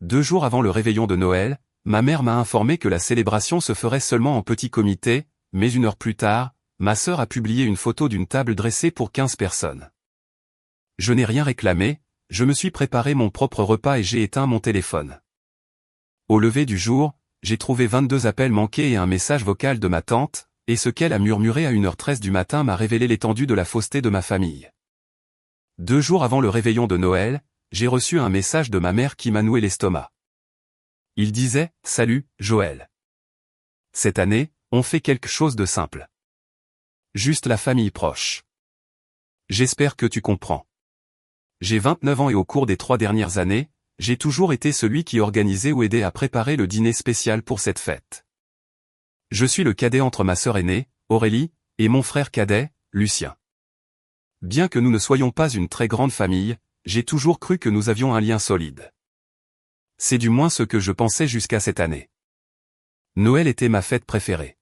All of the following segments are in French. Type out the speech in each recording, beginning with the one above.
2 jours avant le réveillon de Noël, ma mère m'a informé que la célébration se ferait seulement en petit comité, mais 1 heure plus tard, ma sœur a publié une photo d'une table dressée pour 15 personnes. Je n'ai rien réclamé, je me suis préparé mon propre repas et j'ai éteint mon téléphone. Au lever du jour, j'ai trouvé 22 appels manqués et un message vocal de ma tante, et ce qu'elle a murmuré à 1h13 du matin m'a révélé l'étendue de la fausseté de ma famille. 2 jours avant le réveillon de Noël, j'ai reçu un message de ma mère qui m'a noué l'estomac. Il disait « Salut, Joël. Cette année, on fait quelque chose de simple. Juste la famille proche. J'espère que tu comprends. J'ai 29 ans et au cours des 3 dernières années, j'ai toujours été celui qui organisait ou aidait à préparer le dîner spécial pour cette fête. Je suis le cadet entre ma sœur aînée, Aurélie, et mon frère cadet, Lucien. Bien que nous ne soyons pas une très grande famille, j'ai toujours cru que nous avions un lien solide. C'est du moins ce que je pensais jusqu'à cette année. Noël était ma fête préférée.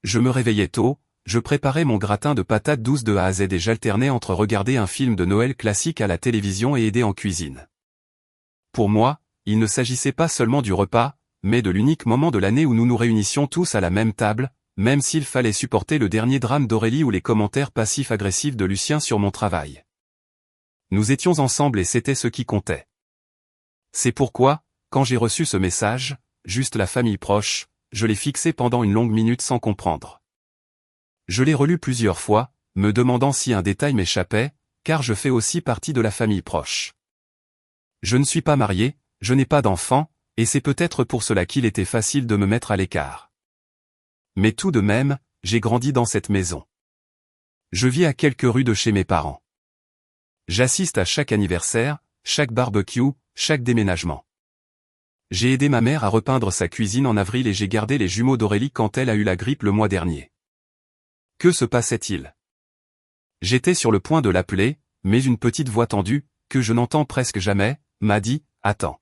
Je me réveillais tôt, je préparais mon gratin de patates douces de A à Z et j'alternais entre regarder un film de Noël classique à la télévision et aider en cuisine. Pour moi, il ne s'agissait pas seulement du repas, mais de l'unique moment de l'année où nous nous réunissions tous à la même table, même s'il fallait supporter le dernier drame d'Aurélie ou les commentaires passifs-agressifs de Lucien sur mon travail. Nous étions ensemble et c'était ce qui comptait. C'est pourquoi, quand j'ai reçu ce message, juste la famille proche, je l'ai fixé pendant une longue minute sans comprendre. Je l'ai relu plusieurs fois, me demandant si un détail m'échappait, car je fais aussi partie de la famille proche. Je ne suis pas marié, je n'ai pas d'enfant, et c'est peut-être pour cela qu'il était facile de me mettre à l'écart. Mais tout de même, j'ai grandi dans cette maison. Je vis à quelques rues de chez mes parents. J'assiste à chaque anniversaire, chaque barbecue, chaque déménagement. J'ai aidé ma mère à repeindre sa cuisine en avril et j'ai gardé les jumeaux d'Aurélie quand elle a eu la grippe le mois dernier. Que se passait-il? J'étais sur le point de l'appeler, mais une petite voix tendue, que je n'entends presque jamais, m'a dit « Attends ».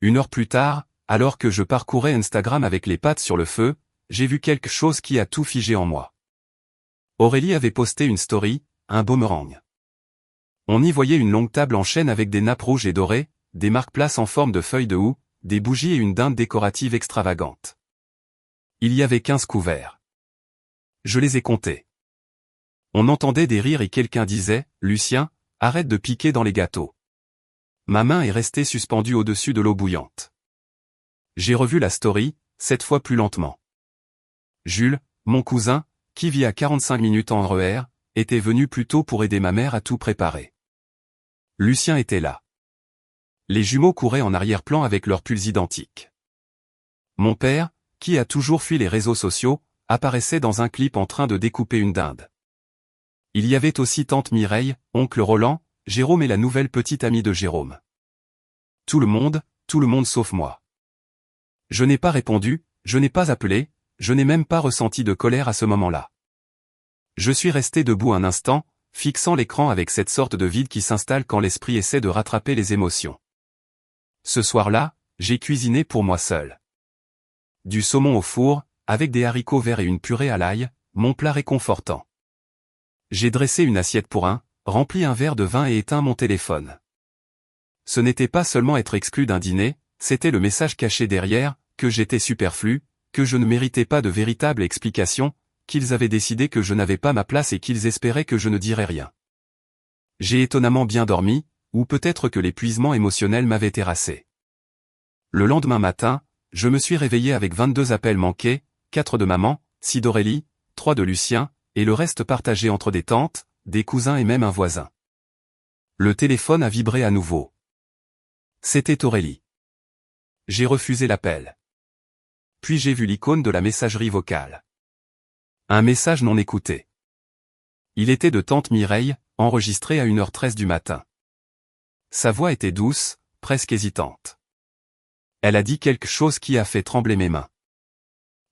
1 heure plus tard, alors que je parcourais Instagram avec les pattes sur le feu, j'ai vu quelque chose qui a tout figé en moi. Aurélie avait posté une story, un boomerang. On y voyait une longue table en chêne avec des nappes rouges et dorées, des marque-places en forme de feuilles de houx, des bougies et une dinde décorative extravagante. Il y avait 15 couverts. Je les ai comptés. On entendait des rires et quelqu'un disait « Lucien, arrête de piquer dans les gâteaux ». Ma main est restée suspendue au-dessus de l'eau bouillante. J'ai revu la story, cette fois plus lentement. Jules, mon cousin, qui vit à 45 minutes en RER, était venu plus tôt pour aider ma mère à tout préparer. Lucien était là. Les jumeaux couraient en arrière-plan avec leurs pulls identiques. Mon père, qui a toujours fui les réseaux sociaux, apparaissait dans un clip en train de découper une dinde. Il y avait aussi tante Mireille, oncle Roland, Jérôme et la nouvelle petite amie de Jérôme. Tout le monde sauf moi. Je n'ai pas répondu, je n'ai pas appelé, je n'ai même pas ressenti de colère à ce moment-là. Je suis resté debout un instant, fixant l'écran avec cette sorte de vide qui s'installe quand l'esprit essaie de rattraper les émotions. Ce soir-là, j'ai cuisiné pour moi seul. Du saumon au four, avec des haricots verts et une purée à l'ail, mon plat réconfortant. J'ai dressé une assiette pour un, rempli un verre de vin et éteint mon téléphone. Ce n'était pas seulement être exclu d'un dîner, c'était le message caché derrière, que j'étais superflu, que je ne méritais pas de véritable explication, qu'ils avaient décidé que je n'avais pas ma place et qu'ils espéraient que je ne dirais rien. J'ai étonnamment bien dormi, ou peut-être que l'épuisement émotionnel m'avait terrassé. Le lendemain matin, je me suis réveillé avec 22 appels manqués, 4 de maman, 6 d'Aurélie, 3 de Lucien, et le reste partagé entre des tantes, des cousins et même un voisin. Le téléphone a vibré à nouveau. C'était Aurélie. J'ai refusé l'appel. Puis j'ai vu l'icône de la messagerie vocale. Un message non écouté. Il était de tante Mireille, enregistré à 1h13 du matin. Sa voix était douce, presque hésitante. Elle a dit quelque chose qui a fait trembler mes mains.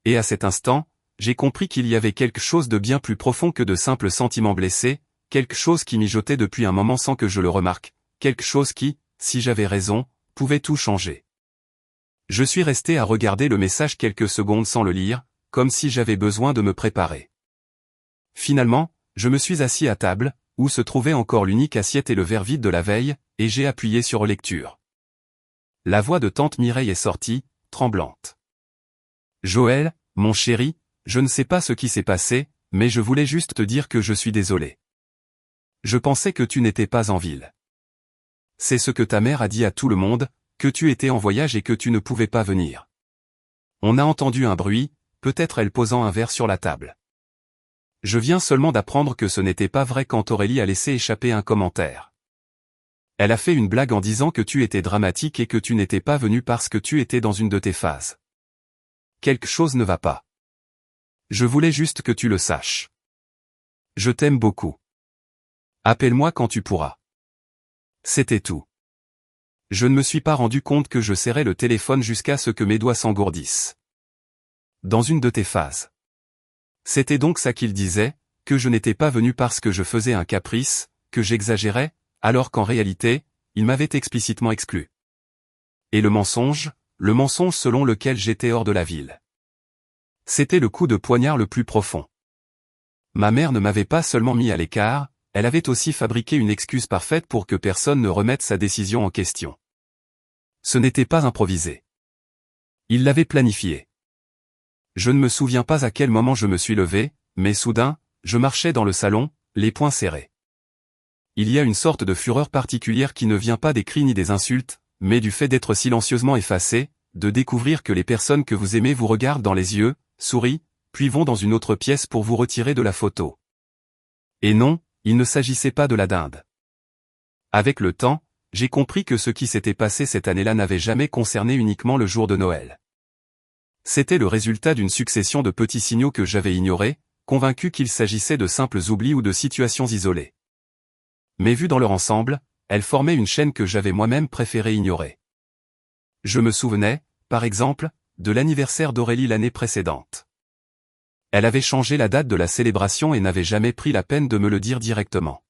Et à cet instant, j'ai compris qu'il y avait quelque chose de bien plus profond que de simples sentiments blessés, quelque chose qui mijotait depuis un moment sans que je le remarque, quelque chose qui, si j'avais raison, pouvait tout changer. Je suis resté à regarder le message quelques secondes sans le lire, comme si j'avais besoin de me préparer. Finalement, je me suis assis à table, où se trouvait encore l'unique assiette et le verre vide de la veille, et j'ai appuyé sur lecture. La voix de tante Mireille est sortie, tremblante. Joël, mon chéri, je ne sais pas ce qui s'est passé, mais je voulais juste te dire que je suis désolé. Je pensais que tu n'étais pas en ville. C'est ce que ta mère a dit à tout le monde, que tu étais en voyage et que tu ne pouvais pas venir. On a entendu un bruit, peut-être elle posant un verre sur la table. Je viens seulement d'apprendre que ce n'était pas vrai quand Aurélie a laissé échapper un commentaire. Elle a fait une blague en disant que tu étais dramatique et que tu n'étais pas venu parce que tu étais dans une de tes phases. Quelque chose ne va pas. Je voulais juste que tu le saches. Je t'aime beaucoup. Appelle-moi quand tu pourras. C'était tout. Je ne me suis pas rendu compte que je serrais le téléphone jusqu'à ce que mes doigts s'engourdissent. Dans une de tes phases. C'était donc ça qu'il disait, que je n'étais pas venu parce que je faisais un caprice, que j'exagérais, alors qu'en réalité, il m'avait explicitement exclu. Et le mensonge selon lequel j'étais hors de la ville. C'était le coup de poignard le plus profond. Ma mère ne m'avait pas seulement mis à l'écart, elle avait aussi fabriqué une excuse parfaite pour que personne ne remette sa décision en question. Ce n'était pas improvisé. Il l'avait planifié. Je ne me souviens pas à quel moment je me suis levé, mais soudain, je marchais dans le salon, les poings serrés. Il y a une sorte de fureur particulière qui ne vient pas des cris ni des insultes, mais du fait d'être silencieusement effacé, de découvrir que les personnes que vous aimez vous regardent dans les yeux, sourient, puis vont dans une autre pièce pour vous retirer de la photo. Et non, il ne s'agissait pas de la dinde. Avec le temps, j'ai compris que ce qui s'était passé cette année-là n'avait jamais concerné uniquement le jour de Noël. C'était le résultat d'une succession de petits signaux que j'avais ignorés, convaincu qu'il s'agissait de simples oublis ou de situations isolées. Mais vues dans leur ensemble, elles formaient une chaîne que j'avais moi-même préféré ignorer. Je me souvenais, par exemple, de l'anniversaire d'Aurélie l'année précédente. Elle avait changé la date de la célébration et n'avait jamais pris la peine de me le dire directement.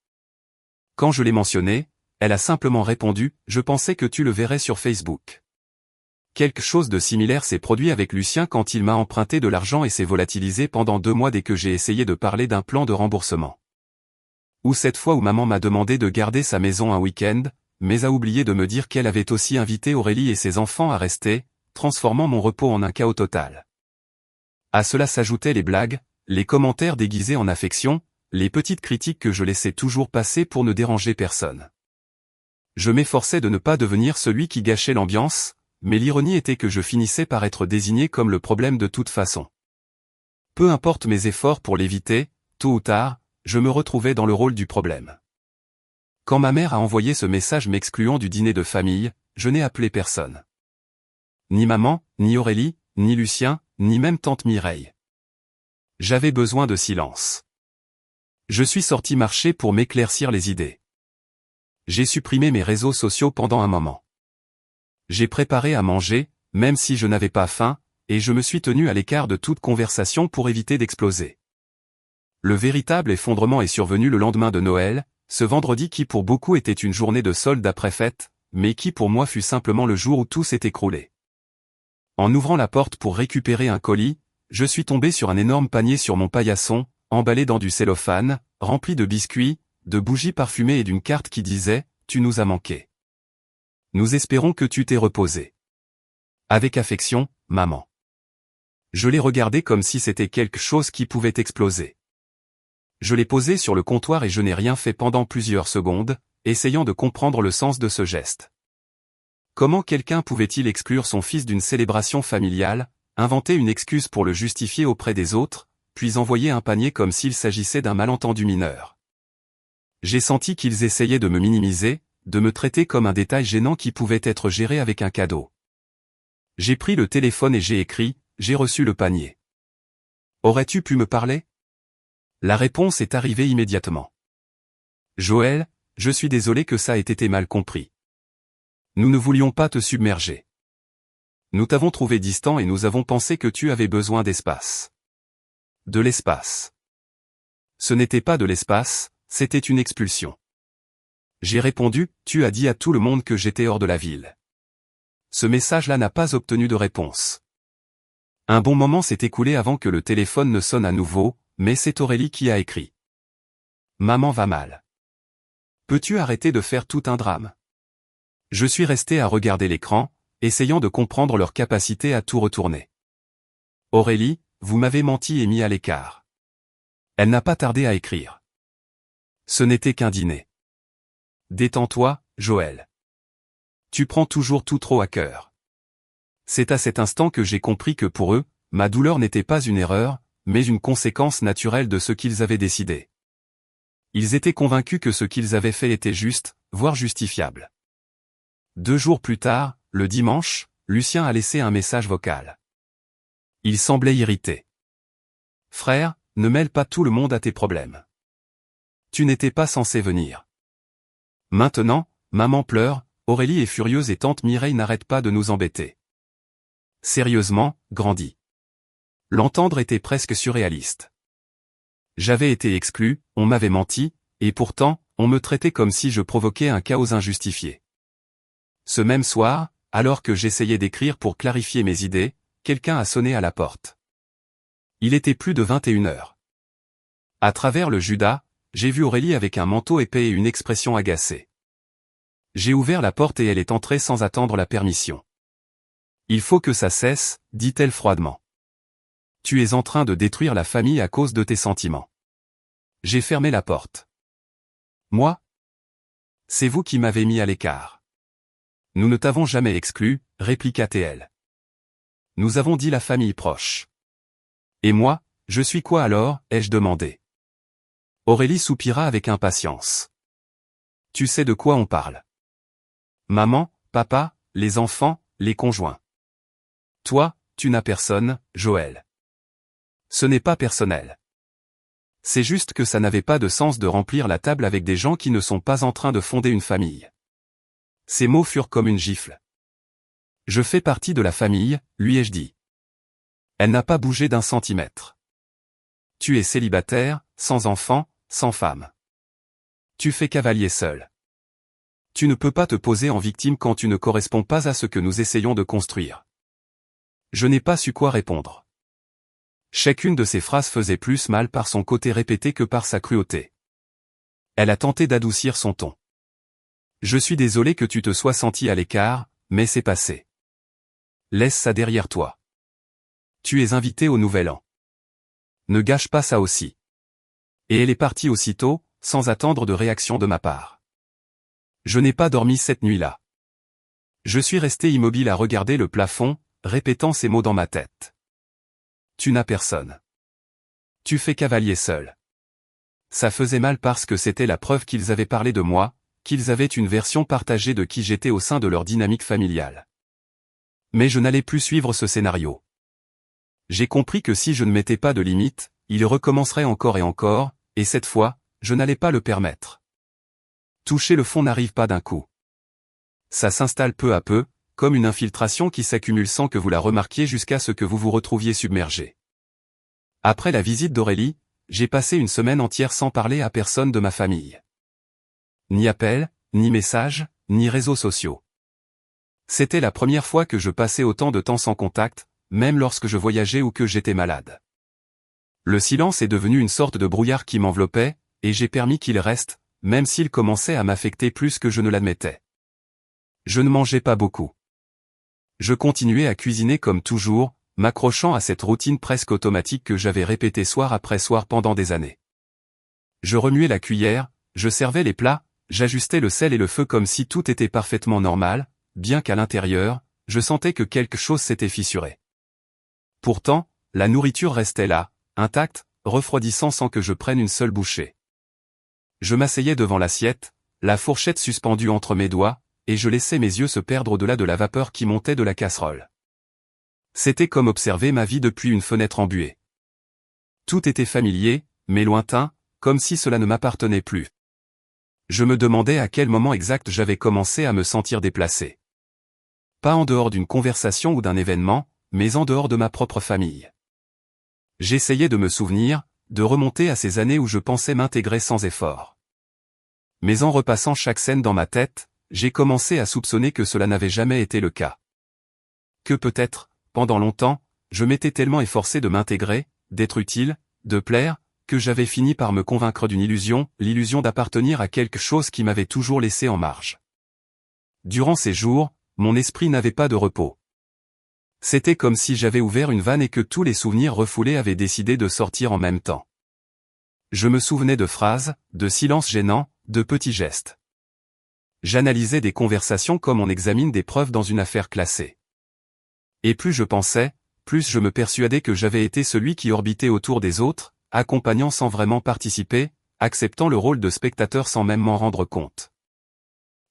Quand je l'ai mentionné, elle a simplement répondu « Je pensais que tu le verrais sur Facebook ». Quelque chose de similaire s'est produit avec Lucien quand il m'a emprunté de l'argent et s'est volatilisé pendant 2 mois dès que j'ai essayé de parler d'un plan de remboursement. Ou cette fois où maman m'a demandé de garder sa maison un week-end, mais a oublié de me dire qu'elle avait aussi invité Aurélie et ses enfants à rester, transformant mon repos en un chaos total. À cela s'ajoutaient les blagues, les commentaires déguisés en affection, les petites critiques que je laissais toujours passer pour ne déranger personne. Je m'efforçais de ne pas devenir celui qui gâchait l'ambiance, mais l'ironie était que je finissais par être désigné comme le problème de toute façon. Peu importe mes efforts pour l'éviter, tôt ou tard, je me retrouvais dans le rôle du problème. Quand ma mère a envoyé ce message m'excluant du dîner de famille, je n'ai appelé personne. Ni maman, ni Aurélie, ni Lucien, ni même tante Mireille. J'avais besoin de silence. Je suis sorti marcher pour m'éclaircir les idées. J'ai supprimé mes réseaux sociaux pendant un moment. J'ai préparé à manger, même si je n'avais pas faim, et je me suis tenu à l'écart de toute conversation pour éviter d'exploser. Le véritable effondrement est survenu le lendemain de Noël, ce vendredi qui pour beaucoup était une journée de solde après fête, mais qui pour moi fut simplement le jour où tout s'est écroulé. En ouvrant la porte pour récupérer un colis, je suis tombé sur un énorme panier sur mon paillasson, emballé dans du cellophane, rempli de biscuits, de bougies parfumées et d'une carte qui disait « Tu nous as manqué. Nous espérons que tu t'es reposé. Avec affection, maman. » Je l'ai regardé comme si c'était quelque chose qui pouvait exploser. Je l'ai posé sur le comptoir et je n'ai rien fait pendant plusieurs secondes, essayant de comprendre le sens de ce geste. Comment quelqu'un pouvait-il exclure son fils d'une célébration familiale, inventer une excuse pour le justifier auprès des autres, puis envoyer un panier comme s'il s'agissait d'un malentendu mineur? J'ai senti qu'ils essayaient de me minimiser, de me traiter comme un détail gênant qui pouvait être géré avec un cadeau. J'ai pris le téléphone et j'ai écrit « J'ai reçu le panier. Aurais-tu pu me parler ?» La réponse est arrivée immédiatement. Joël, je suis désolé que ça ait été mal compris. Nous ne voulions pas te submerger. Nous t'avons trouvé distant et nous avons pensé que tu avais besoin d'espace. De l'espace. Ce n'était pas de l'espace, c'était une expulsion. J'ai répondu, tu as dit à tout le monde que j'étais hors de la ville. Ce message-là n'a pas obtenu de réponse. Un bon moment s'est écoulé avant que le téléphone ne sonne à nouveau, mais c'est Aurélie qui a écrit. Maman va mal. Peux-tu arrêter de faire tout un drame? Je suis resté à regarder l'écran, essayant de comprendre leur capacité à tout retourner. Aurélie, vous m'avez menti et mis à l'écart. Elle n'a pas tardé à écrire. Ce n'était qu'un dîner. Détends-toi, Joël. Tu prends toujours tout trop à cœur. C'est à cet instant que j'ai compris que pour eux, ma douleur n'était pas une erreur, mais une conséquence naturelle de ce qu'ils avaient décidé. Ils étaient convaincus que ce qu'ils avaient fait était juste, voire justifiable. 2 jours plus tard, le dimanche, Lucien a laissé un message vocal. Il semblait irrité. « Frère, ne mêle pas tout le monde à tes problèmes. Tu n'étais pas censé venir. Maintenant, maman pleure, Aurélie est furieuse et tante Mireille n'arrête pas de nous embêter. » Sérieusement, grandis. L'entendre était presque surréaliste. J'avais été exclu, on m'avait menti, et pourtant, on me traitait comme si je provoquais un chaos injustifié. Ce même soir, alors que j'essayais d'écrire pour clarifier mes idées, quelqu'un a sonné à la porte. Il était plus de 21 heures. À travers le Judas, j'ai vu Aurélie avec un manteau épais et une expression agacée. J'ai ouvert la porte et elle est entrée sans attendre la permission. « Il faut que ça cesse », dit-elle froidement. « Tu es en train de détruire la famille à cause de tes sentiments. » J'ai fermé la porte. « Moi ? C'est vous qui m'avez mis à l'écart. »« Nous ne t'avons jamais exclu, » répliqua-t-elle. « Nous avons dit la famille proche. »« Et moi, je suis quoi alors ?» ai-je demandé. Aurélie soupira avec impatience. « Tu sais de quoi on parle. Maman, papa, les enfants, les conjoints. Toi, tu n'as personne, Joël. Ce n'est pas personnel. C'est juste que ça n'avait pas de sens de remplir la table avec des gens qui ne sont pas en train de fonder une famille. » Ces mots furent comme une gifle. « Je fais partie de la famille, lui ai-je dit. » Elle n'a pas bougé d'un centimètre. « Tu es célibataire, sans enfant, sans femme. Tu fais cavalier seul. Tu ne peux pas te poser en victime quand tu ne corresponds pas à ce que nous essayons de construire. » Je n'ai pas su quoi répondre. Chacune de ces phrases faisait plus mal par son côté répété que par sa cruauté. Elle a tenté d'adoucir son ton. « Je suis désolé que tu te sois senti à l'écart, mais c'est passé. Laisse ça derrière toi. Tu es invité au Nouvel An. Ne gâche pas ça aussi. » Et elle est partie aussitôt, sans attendre de réaction de ma part. Je n'ai pas dormi cette nuit-là. Je suis resté immobile à regarder le plafond, répétant ces mots dans ma tête. Tu n'as personne. Tu fais cavalier seul. Ça faisait mal parce que c'était la preuve qu'ils avaient parlé de moi, qu'ils avaient une version partagée de qui j'étais au sein de leur dynamique familiale. Mais je n'allais plus suivre ce scénario. J'ai compris que si je ne mettais pas de limite, ils recommenceraient encore et encore, et cette fois, je n'allais pas le permettre. Toucher le fond n'arrive pas d'un coup. Ça s'installe peu à peu, comme une infiltration qui s'accumule sans que vous la remarquiez jusqu'à ce que vous vous retrouviez submergé. Après la visite d'Aurélie, j'ai passé une semaine entière sans parler à personne de ma famille. Ni appel, ni message, ni réseaux sociaux. C'était la première fois que je passais autant de temps sans contact, même lorsque je voyageais ou que j'étais malade. Le silence est devenu une sorte de brouillard qui m'enveloppait, et j'ai permis qu'il reste, même s'il commençait à m'affecter plus que je ne l'admettais. Je ne mangeais pas beaucoup. Je continuais à cuisiner comme toujours, m'accrochant à cette routine presque automatique que j'avais répétée soir après soir pendant des années. Je remuais la cuillère, je servais les plats, j'ajustais le sel et le feu comme si tout était parfaitement normal, bien qu'à l'intérieur, je sentais que quelque chose s'était fissuré. Pourtant, la nourriture restait là, intacte, refroidissant sans que je prenne une seule bouchée. Je m'asseyais devant l'assiette, la fourchette suspendue entre mes doigts, et je laissais mes yeux se perdre au-delà de la vapeur qui montait de la casserole. C'était comme observer ma vie depuis une fenêtre embuée. Tout était familier, mais lointain, comme si cela ne m'appartenait plus. Je me demandais à quel moment exact j'avais commencé à me sentir déplacé. Pas en dehors d'une conversation ou d'un événement, mais en dehors de ma propre famille. J'essayais de me souvenir, de remonter à ces années où je pensais m'intégrer sans effort. Mais en repassant chaque scène dans ma tête, j'ai commencé à soupçonner que cela n'avait jamais été le cas. Que peut-être, pendant longtemps, je m'étais tellement efforcé de m'intégrer, d'être utile, de plaire, que j'avais fini par me convaincre d'une illusion, l'illusion d'appartenir à quelque chose qui m'avait toujours laissé en marge. Durant ces jours, mon esprit n'avait pas de repos. C'était comme si j'avais ouvert une vanne et que tous les souvenirs refoulés avaient décidé de sortir en même temps. Je me souvenais de phrases, de silences gênants, de petits gestes. J'analysais des conversations comme on examine des preuves dans une affaire classée. Et plus je pensais, plus je me persuadais que j'avais été celui qui orbitait autour des autres, accompagnant sans vraiment participer, acceptant le rôle de spectateur sans même m'en rendre compte.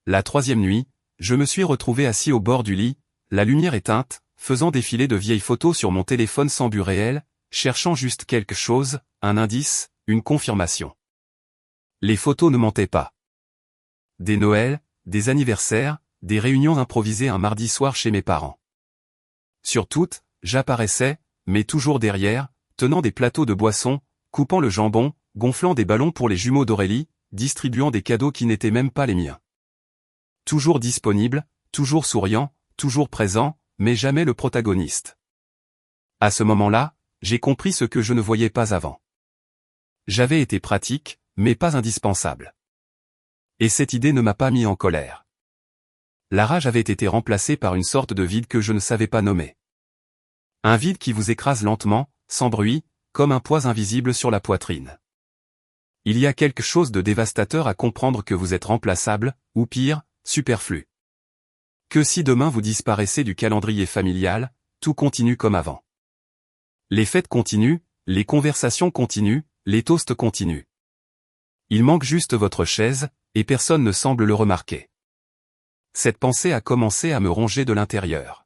La troisième nuit, je me suis retrouvé assis au bord du lit, la lumière éteinte, faisant défiler de vieilles photos sur mon téléphone sans but réel, cherchant juste quelque chose, un indice, une confirmation. Les photos ne mentaient pas. Des Noëls, des anniversaires, des réunions improvisées un mardi soir chez mes parents. Sur toutes, j'apparaissais, mais toujours derrière, tenant des plateaux de boissons, coupant le jambon, gonflant des ballons pour les jumeaux d'Aurélie, distribuant des cadeaux qui n'étaient même pas les miens. Toujours disponible, toujours souriant, toujours présent, mais jamais le protagoniste. À ce moment-là, j'ai compris ce que je ne voyais pas avant. J'avais été pratique, mais pas indispensable. Et cette idée ne m'a pas mis en colère. La rage avait été remplacée par une sorte de vide que je ne savais pas nommer. Un vide qui vous écrase lentement, sans bruit, comme un poids invisible sur la poitrine. Il y a quelque chose de dévastateur à comprendre que vous êtes remplaçable, ou pire, superflu. Que si demain vous disparaissez du calendrier familial, tout continue comme avant. Les fêtes continuent, les conversations continuent, les toasts continuent. Il manque juste votre chaise, et personne ne semble le remarquer. Cette pensée a commencé à me ronger de l'intérieur.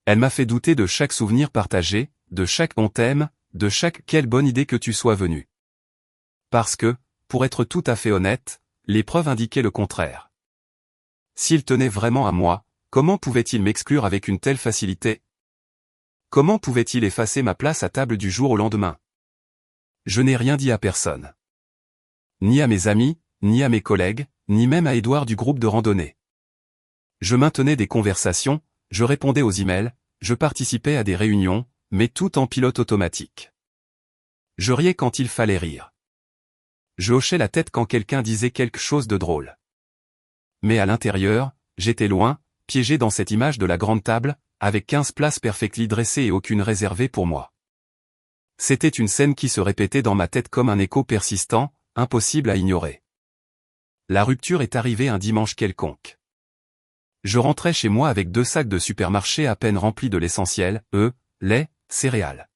Elle m'a fait douter de chaque souvenir partagé, de chaque on t'aime, de chaque quelle bonne idée que tu sois venu. Parce que, pour être tout à fait honnête, les preuves indiquaient le contraire. S'il tenait vraiment à moi, comment pouvait-il m'exclure avec une telle facilité? Comment pouvait-il effacer ma place à table du jour au lendemain? Je n'ai rien dit à personne. Ni à mes amis, ni à mes collègues, ni même à Édouard du groupe de randonnée. Je maintenais des conversations, je répondais aux emails, je participais à des réunions, mais tout en pilote automatique. Je riais quand il fallait rire. Je hochais la tête quand quelqu'un disait quelque chose de drôle. Mais à l'intérieur, j'étais loin, piégé dans cette image de la grande table, avec 15 places perfectly dressées et aucune réservée pour moi. C'était une scène qui se répétait dans ma tête comme un écho persistant, impossible à ignorer. La rupture est arrivée un dimanche quelconque. Je rentrais chez moi avec 2 sacs de supermarché à peine remplis de l'essentiel, œufs, lait, céréales.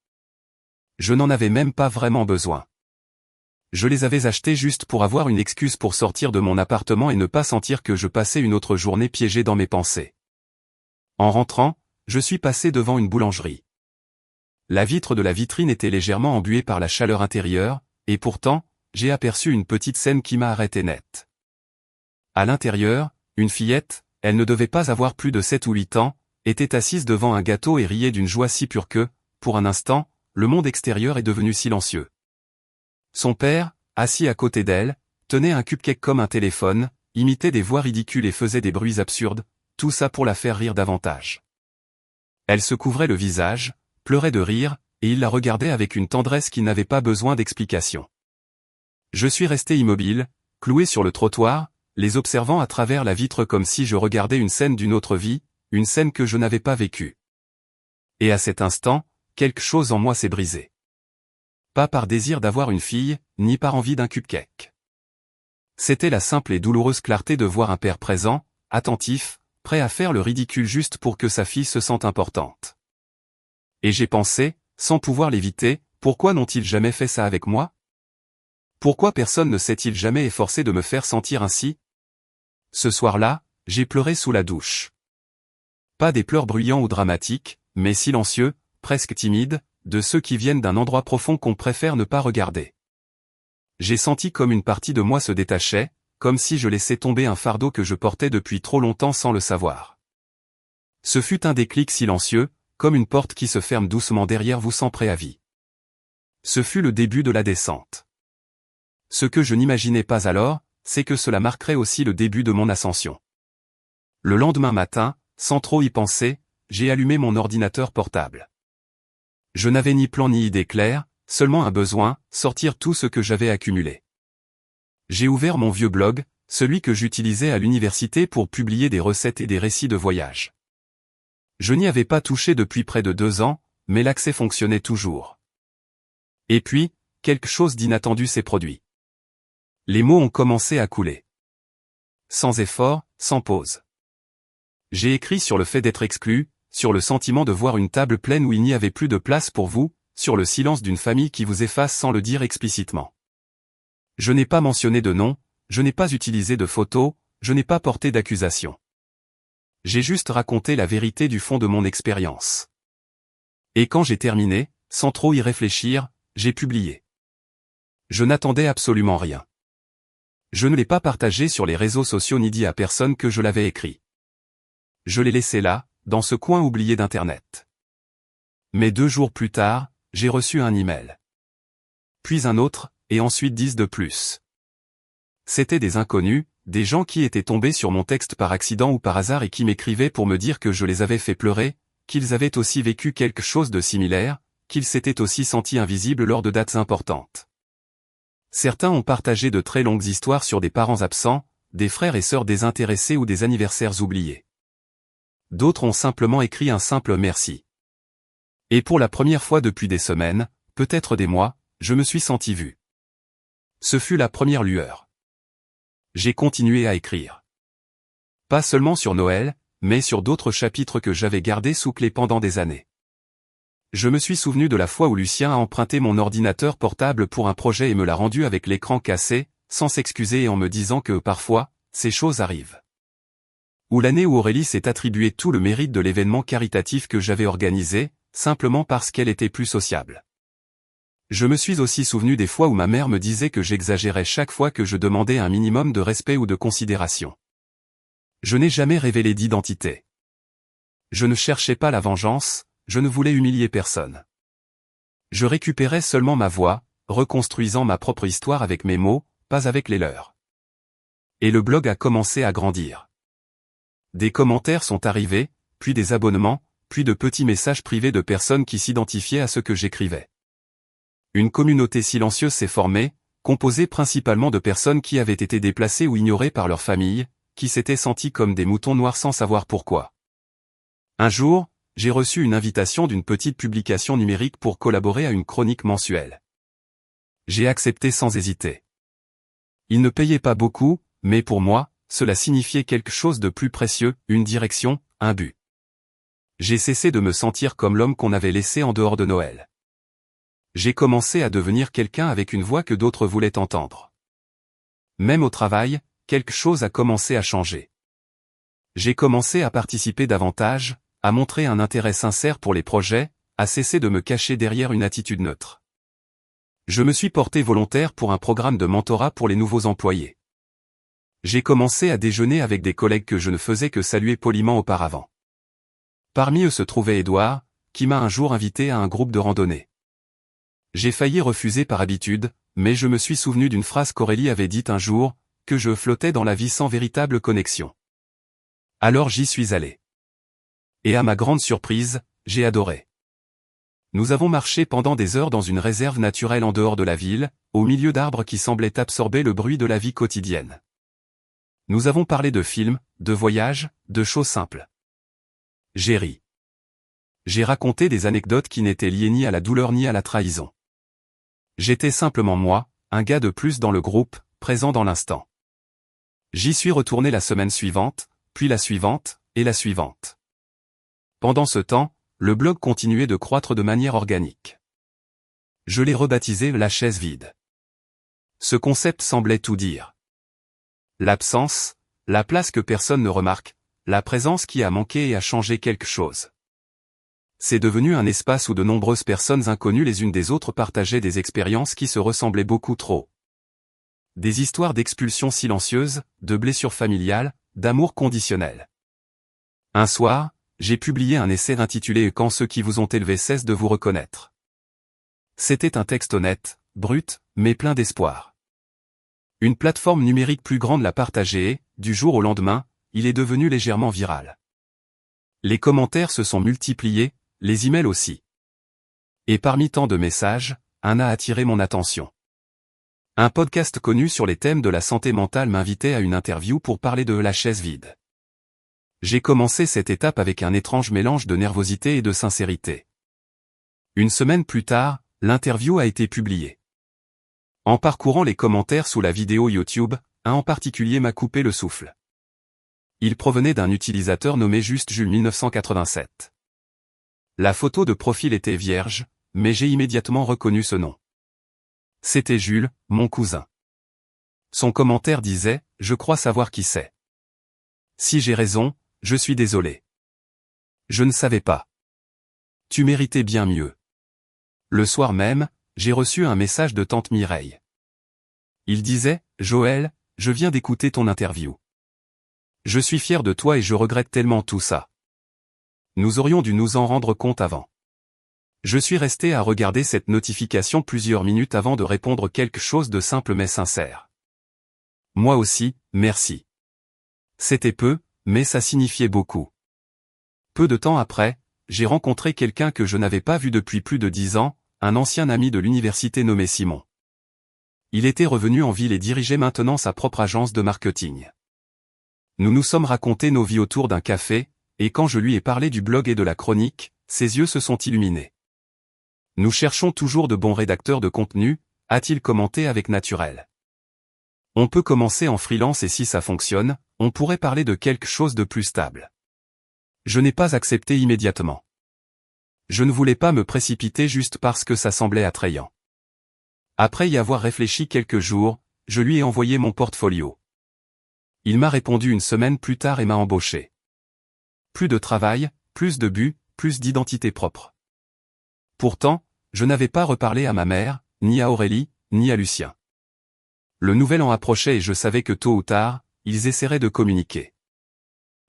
Je n'en avais même pas vraiment besoin. Je les avais achetés juste pour avoir une excuse pour sortir de mon appartement et ne pas sentir que je passais une autre journée piégé dans mes pensées. En rentrant, je suis passé devant une boulangerie. La vitre de la vitrine était légèrement embuée par la chaleur intérieure, et pourtant, j'ai aperçu une petite scène qui m'a arrêté net. À l'intérieur, une fillette, elle ne devait pas avoir plus de 7 ou 8 ans, était assise devant un gâteau et riait d'une joie si pure que, pour un instant, le monde extérieur est devenu silencieux. Son père, assis à côté d'elle, tenait un cupcake comme un téléphone, imitait des voix ridicules et faisait des bruits absurdes, tout ça pour la faire rire davantage. Elle se couvrait le visage, pleurait de rire, et il la regardait avec une tendresse qui n'avait pas besoin d'explication. Je suis resté immobile, cloué sur le trottoir, les observant à travers la vitre comme si je regardais une scène d'une autre vie, une scène que je n'avais pas vécue. Et à cet instant, quelque chose en moi s'est brisé. Pas par désir d'avoir une fille, ni par envie d'un cupcake. C'était la simple et douloureuse clarté de voir un père présent, attentif, prêt à faire le ridicule juste pour que sa fille se sente importante. Et j'ai pensé, sans pouvoir l'éviter, pourquoi n'ont-ils jamais fait ça avec moi? Pourquoi personne ne s'est-il jamais efforcé de me faire sentir ainsi? Ce soir-là, j'ai pleuré sous la douche. Pas des pleurs bruyants ou dramatiques, mais silencieux, presque timides, de ceux qui viennent d'un endroit profond qu'on préfère ne pas regarder. J'ai senti comme une partie de moi se détachait, comme si je laissais tomber un fardeau que je portais depuis trop longtemps sans le savoir. Ce fut un déclic silencieux, comme une porte qui se ferme doucement derrière vous sans préavis. Ce fut le début de la descente. Ce que je n'imaginais pas alors, c'est que cela marquerait aussi le début de mon ascension. Le lendemain matin, sans trop y penser, j'ai allumé mon ordinateur portable. Je n'avais ni plan ni idée claire, seulement un besoin, sortir tout ce que j'avais accumulé. J'ai ouvert mon vieux blog, celui que j'utilisais à l'université pour publier des recettes et des récits de voyage. Je n'y avais pas touché depuis près de 2 ans, mais l'accès fonctionnait toujours. Et puis, quelque chose d'inattendu s'est produit. Les mots ont commencé à couler. Sans effort, sans pause. J'ai écrit sur le fait d'être exclu, sur le sentiment de voir une table pleine où il n'y avait plus de place pour vous, sur le silence d'une famille qui vous efface sans le dire explicitement. Je n'ai pas mentionné de nom, je n'ai pas utilisé de photos, je n'ai pas porté d'accusation. J'ai juste raconté la vérité du fond de mon expérience. Et quand j'ai terminé, sans trop y réfléchir, j'ai publié. Je n'attendais absolument rien. Je ne l'ai pas partagé sur les réseaux sociaux ni dit à personne que je l'avais écrit. Je l'ai laissé là, dans ce coin oublié d'Internet. Mais 2 jours plus tard, j'ai reçu un email. Puis un autre, et ensuite 10 de plus. C'étaient des inconnus, des gens qui étaient tombés sur mon texte par accident ou par hasard et qui m'écrivaient pour me dire que je les avais fait pleurer, qu'ils avaient aussi vécu quelque chose de similaire, qu'ils s'étaient aussi sentis invisibles lors de dates importantes. Certains ont partagé de très longues histoires sur des parents absents, des frères et sœurs désintéressés ou des anniversaires oubliés. D'autres ont simplement écrit un simple merci. Et pour la première fois depuis des semaines, peut-être des mois, je me suis senti vu. Ce fut la première lueur. J'ai continué à écrire. Pas seulement sur Noël, mais sur d'autres chapitres que j'avais gardés sous clé pendant des années. Je me suis souvenu de la fois où Lucien a emprunté mon ordinateur portable pour un projet et me l'a rendu avec l'écran cassé, sans s'excuser et en me disant que, parfois, ces choses arrivent. Ou l'année où Aurélie s'est attribué tout le mérite de l'événement caritatif que j'avais organisé, simplement parce qu'elle était plus sociable. Je me suis aussi souvenu des fois où ma mère me disait que j'exagérais chaque fois que je demandais un minimum de respect ou de considération. Je n'ai jamais révélé d'identité. Je ne cherchais pas la vengeance, je ne voulais humilier personne. Je récupérais seulement ma voix, reconstruisant ma propre histoire avec mes mots, pas avec les leurs. Et le blog a commencé à grandir. Des commentaires sont arrivés, puis des abonnements, puis de petits messages privés de personnes qui s'identifiaient à ce que j'écrivais. Une communauté silencieuse s'est formée, composée principalement de personnes qui avaient été déplacées ou ignorées par leur famille, qui s'étaient senties comme des moutons noirs sans savoir pourquoi. Un jour, j'ai reçu une invitation d'une petite publication numérique pour collaborer à une chronique mensuelle. J'ai accepté sans hésiter. Ils ne payaient pas beaucoup, mais pour moi, cela signifiait quelque chose de plus précieux, une direction, un but. J'ai cessé de me sentir comme l'homme qu'on avait laissé en dehors de Noël. J'ai commencé à devenir quelqu'un avec une voix que d'autres voulaient entendre. Même au travail, quelque chose a commencé à changer. J'ai commencé à participer davantage, à montrer un intérêt sincère pour les projets, à cesser de me cacher derrière une attitude neutre. Je me suis porté volontaire pour un programme de mentorat pour les nouveaux employés. J'ai commencé à déjeuner avec des collègues que je ne faisais que saluer poliment auparavant. Parmi eux se trouvait Édouard, qui m'a un jour invité à un groupe de randonnée. J'ai failli refuser par habitude, mais je me suis souvenu d'une phrase qu'Aurélie avait dite un jour, que je flottais dans la vie sans véritable connexion. Alors j'y suis allé. Et à ma grande surprise, j'ai adoré. Nous avons marché pendant des heures dans une réserve naturelle en dehors de la ville, au milieu d'arbres qui semblaient absorber le bruit de la vie quotidienne. Nous avons parlé de films, de voyages, de choses simples. J'ai ri. J'ai raconté des anecdotes qui n'étaient liées ni à la douleur ni à la trahison. J'étais simplement moi, un gars de plus dans le groupe, présent dans l'instant. J'y suis retourné la semaine suivante, puis la suivante, et la suivante. Pendant ce temps, le blog continuait de croître de manière organique. Je l'ai rebaptisé la chaise vide. Ce concept semblait tout dire. L'absence, la place que personne ne remarque, la présence qui a manqué et a changé quelque chose. C'est devenu un espace où de nombreuses personnes inconnues les unes des autres partageaient des expériences qui se ressemblaient beaucoup trop. Des histoires d'expulsion silencieuse, de blessures familiales, d'amour conditionnel. Un soir, j'ai publié un essai intitulé « Quand ceux qui vous ont élevé cessent de vous reconnaître ». C'était un texte honnête, brut, mais plein d'espoir. Une plateforme numérique plus grande l'a partagé et, du jour au lendemain, il est devenu légèrement viral. Les commentaires se sont multipliés, les emails aussi. Et parmi tant de messages, un a attiré mon attention. Un podcast connu sur les thèmes de la santé mentale m'invitait à une interview pour parler de la chaise vide. J'ai commencé cette étape avec un étrange mélange de nervosité et de sincérité. Une semaine plus tard, l'interview a été publiée. En parcourant les commentaires sous la vidéo YouTube, un en particulier m'a coupé le souffle. Il provenait d'un utilisateur nommé Juste Jules 1987. La photo de profil était vierge, mais j'ai immédiatement reconnu ce nom. C'était Jules, mon cousin. Son commentaire disait « Je crois savoir qui c'est. Si j'ai raison, je suis désolé. Je ne savais pas. Tu méritais bien mieux. » Le soir même, j'ai reçu un message de tante Mireille. Il disait « Joël, je viens d'écouter ton interview. Je suis fier de toi et je regrette tellement tout ça. Nous aurions dû nous en rendre compte avant. » Je suis resté à regarder cette notification plusieurs minutes avant de répondre quelque chose de simple mais sincère. Moi aussi, merci. C'était peu, mais ça signifiait beaucoup. Peu de temps après, j'ai rencontré quelqu'un que je n'avais pas vu depuis plus de 10 ans, un ancien ami de l'université nommé Simon. Il était revenu en ville et dirigeait maintenant sa propre agence de marketing. Nous nous sommes racontés nos vies autour d'un café, et quand je lui ai parlé du blog et de la chronique, ses yeux se sont illuminés. Nous cherchons toujours de bons rédacteurs de contenu, a-t-il commenté avec naturel. On peut commencer en freelance et si ça fonctionne, on pourrait parler de quelque chose de plus stable. Je n'ai pas accepté immédiatement. Je ne voulais pas me précipiter juste parce que ça semblait attrayant. Après y avoir réfléchi quelques jours, je lui ai envoyé mon portfolio. Il m'a répondu une semaine plus tard et m'a embauché. Plus de travail, plus de but, plus d'identité propre. Pourtant, je n'avais pas reparlé à ma mère, ni à Aurélie, ni à Lucien. Le nouvel an approchait et je savais que tôt ou tard, ils essaieraient de communiquer.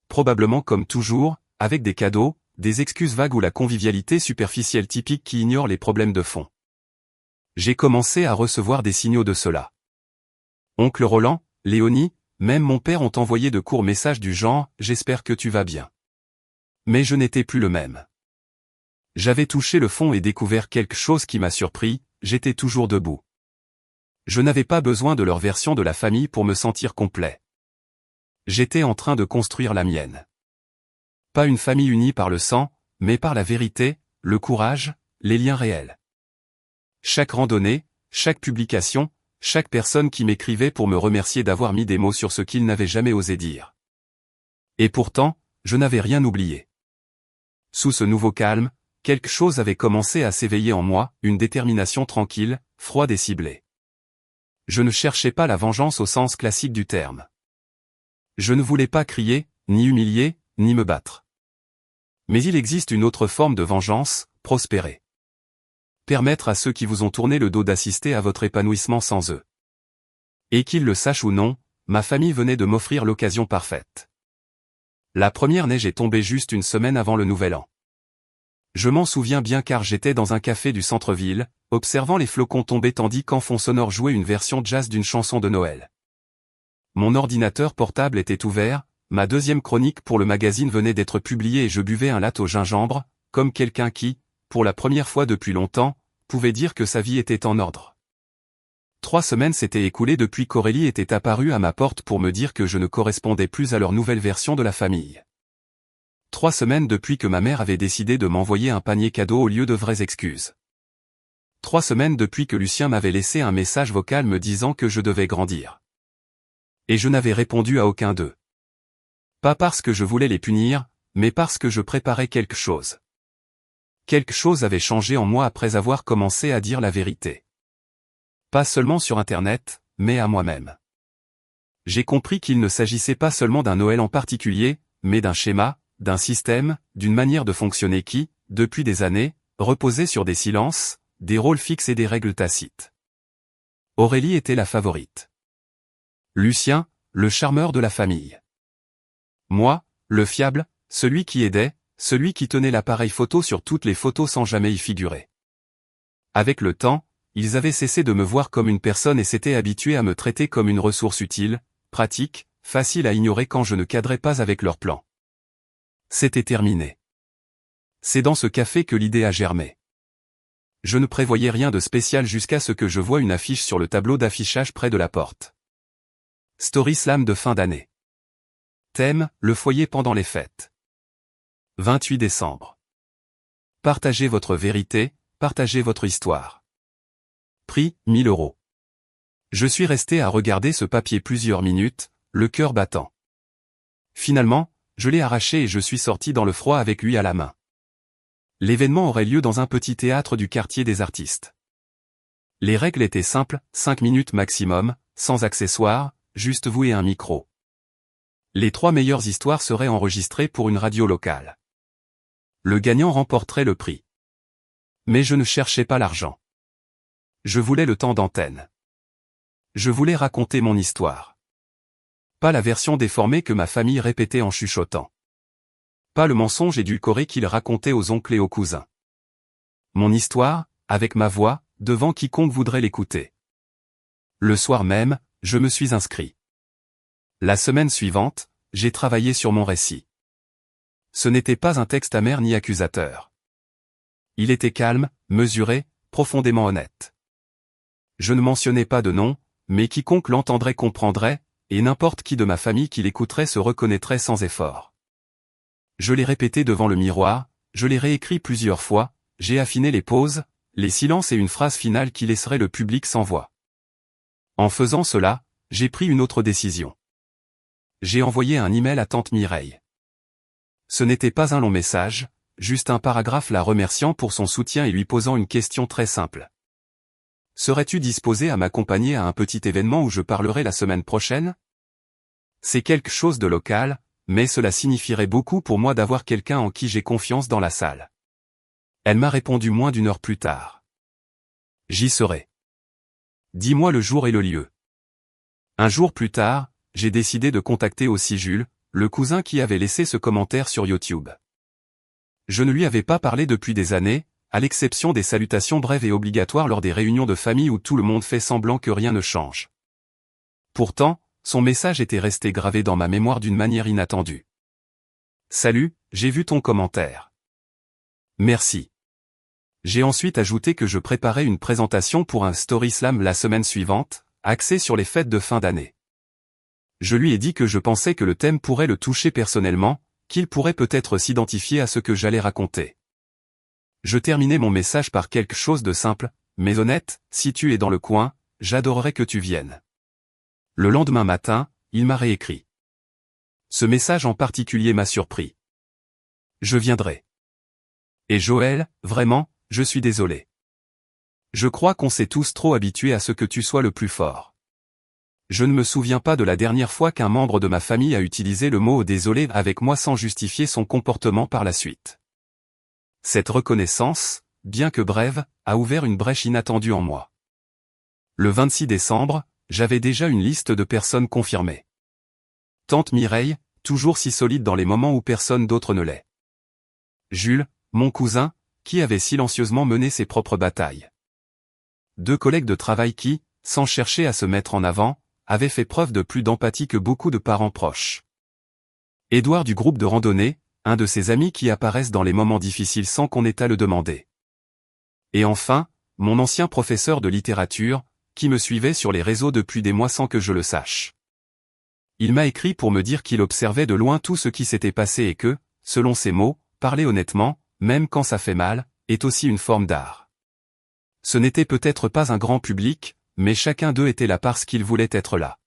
Probablement comme toujours, avec des cadeaux, des excuses vagues ou la convivialité superficielle typique qui ignore les problèmes de fond. J'ai commencé à recevoir des signaux de cela. Oncle Roland, Léonie, même mon père ont envoyé de courts messages du genre « J'espère que tu vas bien ». Mais je n'étais plus le même. J'avais touché le fond et découvert quelque chose qui m'a surpris, j'étais toujours debout. Je n'avais pas besoin de leur version de la famille pour me sentir complet. J'étais en train de construire la mienne. Pas une famille unie par le sang, mais par la vérité, le courage, les liens réels. Chaque randonnée, chaque publication, chaque personne qui m'écrivait pour me remercier d'avoir mis des mots sur ce qu'ils n'avaient jamais osé dire. Et pourtant, je n'avais rien oublié. Sous ce nouveau calme, quelque chose avait commencé à s'éveiller en moi, une détermination tranquille, froide et ciblée. Je ne cherchais pas la vengeance au sens classique du terme. Je ne voulais pas crier, ni humilier, ni me battre. Mais il existe une autre forme de vengeance, prospérer. Permettre à ceux qui vous ont tourné le dos d'assister à votre épanouissement sans eux. Et qu'ils le sachent ou non, ma famille venait de m'offrir l'occasion parfaite. La première neige est tombée juste une semaine avant le nouvel an. Je m'en souviens bien car j'étais dans un café du centre-ville, observant les flocons tomber tandis qu'en fond sonore jouait une version jazz d'une chanson de Noël. Mon ordinateur portable était ouvert, ma deuxième chronique pour le magazine venait d'être publiée et je buvais un latte au gingembre, comme quelqu'un qui, pour la première fois depuis longtemps, pouvait dire que sa vie était en ordre. 3 semaines s'étaient écoulées depuis qu'Aurélie était apparue à ma porte pour me dire que je ne correspondais plus à leur nouvelle version de la famille. 3 semaines depuis que ma mère avait décidé de m'envoyer un panier cadeau au lieu de vraies excuses. 3 semaines depuis que Lucien m'avait laissé un message vocal me disant que je devais grandir. Et je n'avais répondu à aucun d'eux. Pas parce que je voulais les punir, mais parce que je préparais quelque chose. Quelque chose avait changé en moi après avoir commencé à dire la vérité. Pas seulement sur Internet, mais à moi-même. J'ai compris qu'il ne s'agissait pas seulement d'un Noël en particulier, mais d'un schéma, d'un système, d'une manière de fonctionner qui, depuis des années, reposait sur des silences, des rôles fixes et des règles tacites. Aurélie était la favorite. Lucien, le charmeur de la famille. Moi, le fiable, celui qui aidait, celui qui tenait l'appareil photo sur toutes les photos sans jamais y figurer. Avec le temps, ils avaient cessé de me voir comme une personne et s'étaient habitués à me traiter comme une ressource utile, pratique, facile à ignorer quand je ne cadrais pas avec leurs plans. C'était terminé. C'est dans ce café que l'idée a germé. Je ne prévoyais rien de spécial jusqu'à ce que je voie une affiche sur le tableau d'affichage près de la porte. Story Slam de fin d'année. Thème, le foyer pendant les fêtes. 28 décembre. Partagez votre vérité, partagez votre histoire. Prix, 1000 €. Je suis resté à regarder ce papier plusieurs minutes, le cœur battant. Finalement, je l'ai arraché et je suis sorti dans le froid avec lui à la main. L'événement aurait lieu dans un petit théâtre du quartier des artistes. Les règles étaient simples, 5 minutes maximum, sans accessoires, juste vous et un micro. Les 3 meilleures histoires seraient enregistrées pour une radio locale. Le gagnant remporterait le prix. Mais je ne cherchais pas l'argent. Je voulais le temps d'antenne. Je voulais raconter mon histoire. Pas la version déformée que ma famille répétait en chuchotant. Pas le mensonge édulcoré qu'il racontait aux oncles et aux cousins. Mon histoire, avec ma voix, devant quiconque voudrait l'écouter. Le soir même, je me suis inscrit. La semaine suivante, j'ai travaillé sur mon récit. Ce n'était pas un texte amer ni accusateur. Il était calme, mesuré, profondément honnête. Je ne mentionnais pas de nom, mais quiconque l'entendrait comprendrait, et n'importe qui de ma famille qui l'écouterait se reconnaîtrait sans effort. Je l'ai répété devant le miroir, je l'ai réécrit plusieurs fois, j'ai affiné les pauses, les silences et une phrase finale qui laisserait le public sans voix. En faisant cela, j'ai pris une autre décision. J'ai envoyé un email à tante Mireille. Ce n'était pas un long message, juste un paragraphe la remerciant pour son soutien et lui posant une question très simple. Serais-tu disposé à m'accompagner à un petit événement où je parlerai la semaine prochaine? C'est quelque chose de local, mais cela signifierait beaucoup pour moi d'avoir quelqu'un en qui j'ai confiance dans la salle. Elle m'a répondu moins d'une heure plus tard. J'y serai. Dis-moi le jour et le lieu. Un jour plus tard, j'ai décidé de contacter aussi Jules, le cousin qui avait laissé ce commentaire sur YouTube. Je ne lui avais pas parlé depuis des années, à l'exception des salutations brèves et obligatoires lors des réunions de famille où tout le monde fait semblant que rien ne change. Pourtant, son message était resté gravé dans ma mémoire d'une manière inattendue. Salut, j'ai vu ton commentaire. Merci. J'ai ensuite ajouté que je préparais une présentation pour un Story Slam la semaine suivante, axée sur les fêtes de fin d'année. Je lui ai dit que je pensais que le thème pourrait le toucher personnellement, qu'il pourrait peut-être s'identifier à ce que j'allais raconter. Je terminais mon message par quelque chose de simple, mais honnête, si tu es dans le coin, j'adorerais que tu viennes. Le lendemain matin, il m'a réécrit. Ce message en particulier m'a surpris. Je viendrai. Et Joël, vraiment, je suis désolé. Je crois qu'on s'est tous trop habitués à ce que tu sois le plus fort. Je ne me souviens pas de la dernière fois qu'un membre de ma famille a utilisé le mot désolé avec moi sans justifier son comportement par la suite. Cette reconnaissance, bien que brève, a ouvert une brèche inattendue en moi. Le 26 décembre, j'avais déjà une liste de personnes confirmées. Tante Mireille, toujours si solide dans les moments où personne d'autre ne l'est. Jules, mon cousin, qui avait silencieusement mené ses propres batailles. 2 collègues de travail qui, sans chercher à se mettre en avant, avaient fait preuve de plus d'empathie que beaucoup de parents proches. Édouard du groupe de randonnée, un de ses amis qui apparaissent dans les moments difficiles sans qu'on ait à le demander. Et enfin, mon ancien professeur de littérature, qui me suivait sur les réseaux depuis des mois sans que je le sache. Il m'a écrit pour me dire qu'il observait de loin tout ce qui s'était passé et que, selon ses mots, parler honnêtement, même quand ça fait mal, est aussi une forme d'art. Ce n'était peut-être pas un grand public, mais chacun d'eux était là parce qu'il voulait être là.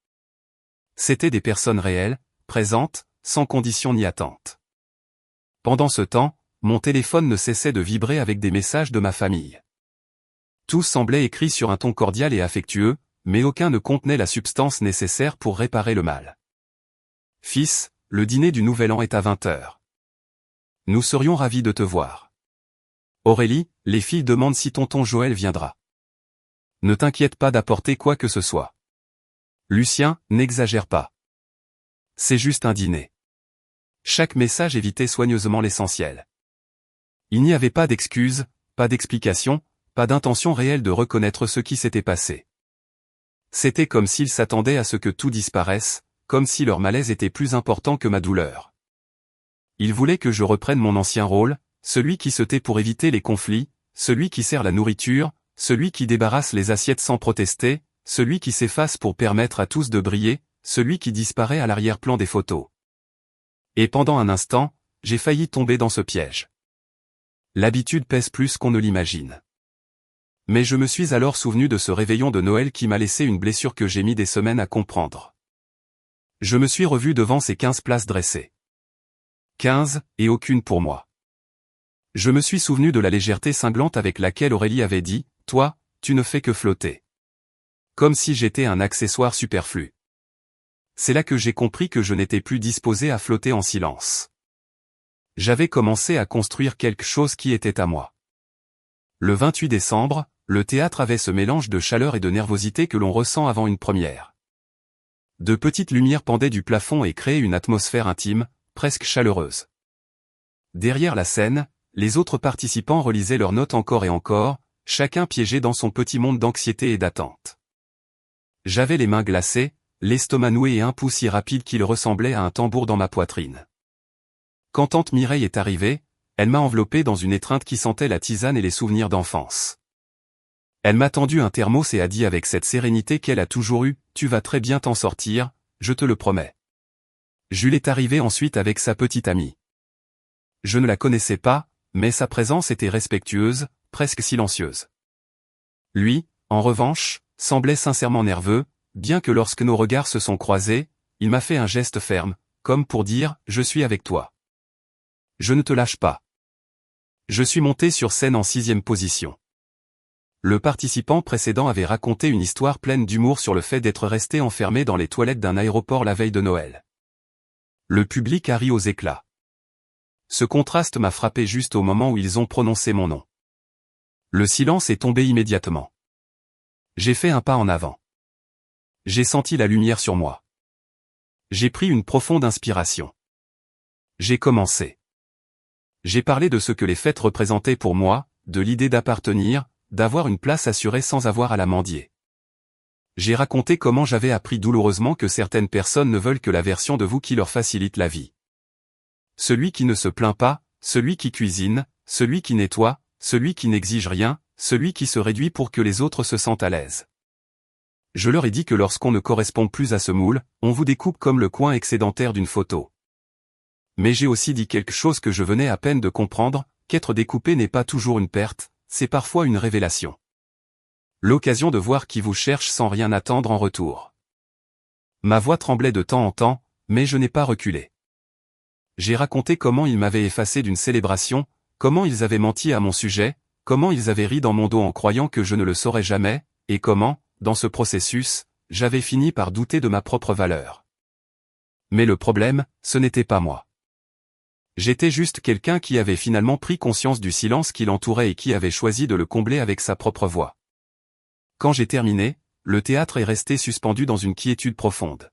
C'étaient des personnes réelles, présentes, sans condition ni attente. Pendant ce temps, mon téléphone ne cessait de vibrer avec des messages de ma famille. Tous semblaient écrits sur un ton cordial et affectueux, mais aucun ne contenait la substance nécessaire pour réparer le mal. Fils, le dîner du Nouvel An est à 20h. Nous serions ravis de te voir. Aurélie, les filles demandent si tonton Joël viendra. Ne t'inquiète pas d'apporter quoi que ce soit. Lucien, n'exagère pas. C'est juste un dîner. Chaque message évitait soigneusement l'essentiel. Il n'y avait pas d'excuses, pas d'explications, pas d'intention réelle de reconnaître ce qui s'était passé. C'était comme s'ils s'attendaient à ce que tout disparaisse, comme si leur malaise était plus important que ma douleur. Ils voulaient que je reprenne mon ancien rôle, celui qui se tait pour éviter les conflits, celui qui sert la nourriture, celui qui débarrasse les assiettes sans protester, celui qui s'efface pour permettre à tous de briller, celui qui disparaît à l'arrière-plan des photos. Et pendant un instant, j'ai failli tomber dans ce piège. L'habitude pèse plus qu'on ne l'imagine. Mais je me suis alors souvenu de ce réveillon de Noël qui m'a laissé une blessure que j'ai mis des semaines à comprendre. Je me suis revu devant ces 15 places dressées. 15, et aucune pour moi. Je me suis souvenu de la légèreté cinglante avec laquelle Aurélie avait dit « Toi, tu ne fais que flotter. » Comme si j'étais un accessoire superflu. C'est là que j'ai compris que je n'étais plus disposé à flotter en silence. J'avais commencé à construire quelque chose qui était à moi. Le 28 décembre, le théâtre avait ce mélange de chaleur et de nervosité que l'on ressent avant une première. De petites lumières pendaient du plafond et créaient une atmosphère intime, presque chaleureuse. Derrière la scène, les autres participants relisaient leurs notes encore et encore, chacun piégé dans son petit monde d'anxiété et d'attente. J'avais les mains glacées, l'estomac noué et un pouls si rapide qu'il ressemblait à un tambour dans ma poitrine. Quand tante Mireille est arrivée, elle m'a enveloppé dans une étreinte qui sentait la tisane et les souvenirs d'enfance. Elle m'a tendu un thermos et a dit avec cette sérénité qu'elle a toujours eue, « Tu vas très bien t'en sortir, je te le promets. » Jules est arrivé ensuite avec sa petite amie. Je ne la connaissais pas, mais sa présence était respectueuse, presque silencieuse. Lui, en revanche, semblait sincèrement nerveux, bien que lorsque nos regards se sont croisés, il m'a fait un geste ferme, comme pour dire « Je suis avec toi. Je ne te lâche pas. » Je suis monté sur scène en 6e position. Le participant précédent avait raconté une histoire pleine d'humour sur le fait d'être resté enfermé dans les toilettes d'un aéroport la veille de Noël. Le public a ri aux éclats. Ce contraste m'a frappé juste au moment où ils ont prononcé mon nom. Le silence est tombé immédiatement. J'ai fait un pas en avant. J'ai senti la lumière sur moi. J'ai pris une profonde inspiration. J'ai commencé. J'ai parlé de ce que les fêtes représentaient pour moi, de l'idée d'appartenir, d'avoir une place assurée sans avoir à la mendier. J'ai raconté comment j'avais appris douloureusement que certaines personnes ne veulent que la version de vous qui leur facilite la vie. Celui qui ne se plaint pas, celui qui cuisine, celui qui nettoie, celui qui n'exige rien, celui qui se réduit pour que les autres se sentent à l'aise. Je leur ai dit que lorsqu'on ne correspond plus à ce moule, on vous découpe comme le coin excédentaire d'une photo. Mais j'ai aussi dit quelque chose que je venais à peine de comprendre, qu'être découpé n'est pas toujours une perte, c'est parfois une révélation. L'occasion de voir qui vous cherche sans rien attendre en retour. Ma voix tremblait de temps en temps, mais je n'ai pas reculé. J'ai raconté comment ils m'avaient effacé d'une célébration, comment ils avaient menti à mon sujet, comment ils avaient ri dans mon dos en croyant que je ne le saurais jamais, et comment, dans ce processus, j'avais fini par douter de ma propre valeur. Mais le problème, ce n'était pas moi. J'étais juste quelqu'un qui avait finalement pris conscience du silence qui l'entourait et qui avait choisi de le combler avec sa propre voix. Quand j'ai terminé, le théâtre est resté suspendu dans une quiétude profonde.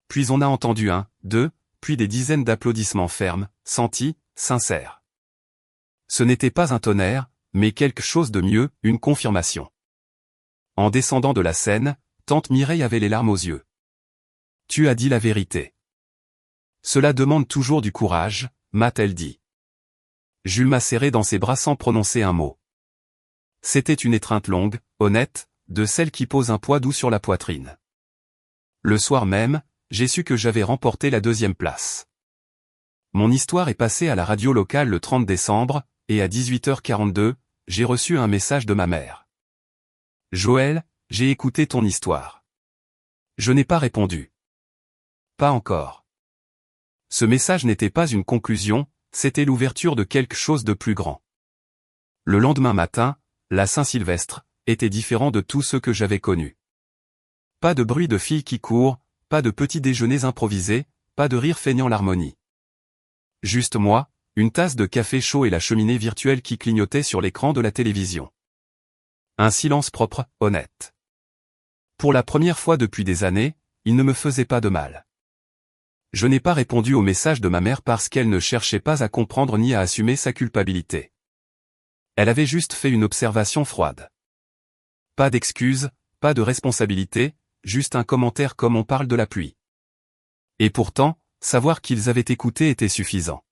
Puis on a entendu un, deux, puis des dizaines d'applaudissements fermes, sentis, sincères. Ce n'était pas un tonnerre, mais quelque chose de mieux, une confirmation. En descendant de la scène, tante Mireille avait les larmes aux yeux. « Tu as dit la vérité. Cela demande toujours du courage, m'a-t-elle dit. » Jules m'a serré dans ses bras sans prononcer un mot. C'était une étreinte longue, honnête, de celle qui pose un poids doux sur la poitrine. Le soir même, j'ai su que j'avais remporté la 2e place. Mon histoire est passée à la radio locale le 30 décembre, et à 18h42, j'ai reçu un message de ma mère. « Joël, j'ai écouté ton histoire. » Je n'ai pas répondu. Pas encore. Ce message n'était pas une conclusion, c'était l'ouverture de quelque chose de plus grand. Le lendemain matin, la Saint-Sylvestre, était différent de tous ceux que j'avais connus. Pas de bruit de filles qui courent, pas de petits déjeuners improvisés, pas de rire feignant l'harmonie. Juste moi, une tasse de café chaud et la cheminée virtuelle qui clignotait sur l'écran de la télévision. Un silence propre, honnête. Pour la première fois depuis des années, il ne me faisait pas de mal. Je n'ai pas répondu au message de ma mère parce qu'elle ne cherchait pas à comprendre ni à assumer sa culpabilité. Elle avait juste fait une observation froide. Pas d'excuses, pas de responsabilité, juste un commentaire comme on parle de la pluie. Et pourtant, savoir qu'ils avaient écouté était suffisant.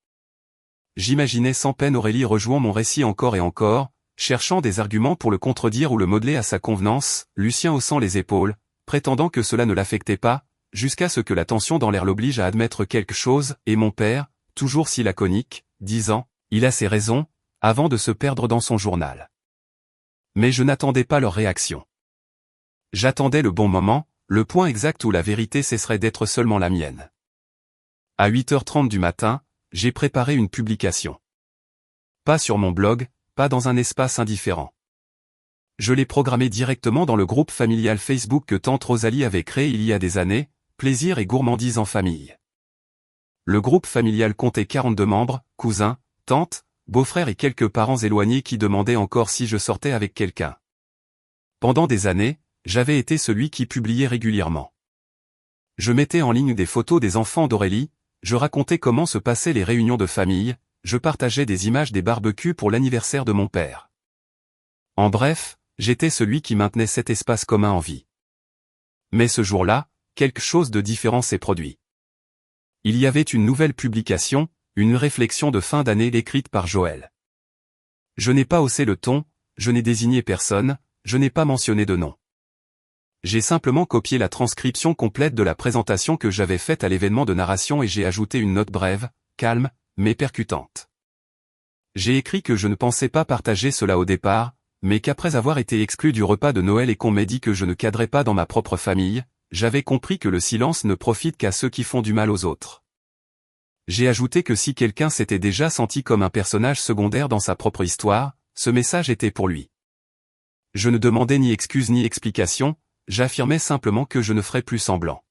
J'imaginais sans peine Aurélie rejouant mon récit encore et encore, cherchant des arguments pour le contredire ou le modeler à sa convenance, Lucien haussant les épaules, prétendant que cela ne l'affectait pas, jusqu'à ce que la tension dans l'air l'oblige à admettre quelque chose, et mon père, toujours si laconique, disant « Il a ses raisons », avant de se perdre dans son journal. Mais je n'attendais pas leur réaction. J'attendais le bon moment, le point exact où la vérité cesserait d'être seulement la mienne. À 8h30 du matin, j'ai préparé une publication. Pas sur mon blog, pas dans un espace indifférent. Je l'ai programmée directement dans le groupe familial Facebook que tante Rosalie avait créé il y a des années, Plaisir et gourmandise en famille. Le groupe familial comptait 42 membres, cousins, tantes, beaux-frères et quelques parents éloignés qui demandaient encore si je sortais avec quelqu'un. Pendant des années, j'avais été celui qui publiait régulièrement. Je mettais en ligne des photos des enfants d'Aurélie, je racontais comment se passaient les réunions de famille, je partageais des images des barbecues pour l'anniversaire de mon père. En bref, j'étais celui qui maintenait cet espace commun en vie. Mais ce jour-là, quelque chose de différent s'est produit. Il y avait une nouvelle publication, une réflexion de fin d'année écrite par Joël. Je n'ai pas haussé le ton, je n'ai désigné personne, je n'ai pas mentionné de nom. J'ai simplement copié la transcription complète de la présentation que j'avais faite à l'événement de narration et j'ai ajouté une note brève, calme, mais percutante. J'ai écrit que je ne pensais pas partager cela au départ, mais qu'après avoir été exclu du repas de Noël et qu'on m'ait dit que je ne cadrais pas dans ma propre famille, j'avais compris que le silence ne profite qu'à ceux qui font du mal aux autres. J'ai ajouté que si quelqu'un s'était déjà senti comme un personnage secondaire dans sa propre histoire, ce message était pour lui. Je ne demandais ni excuse ni explication, j'affirmais simplement que je ne ferais plus semblant.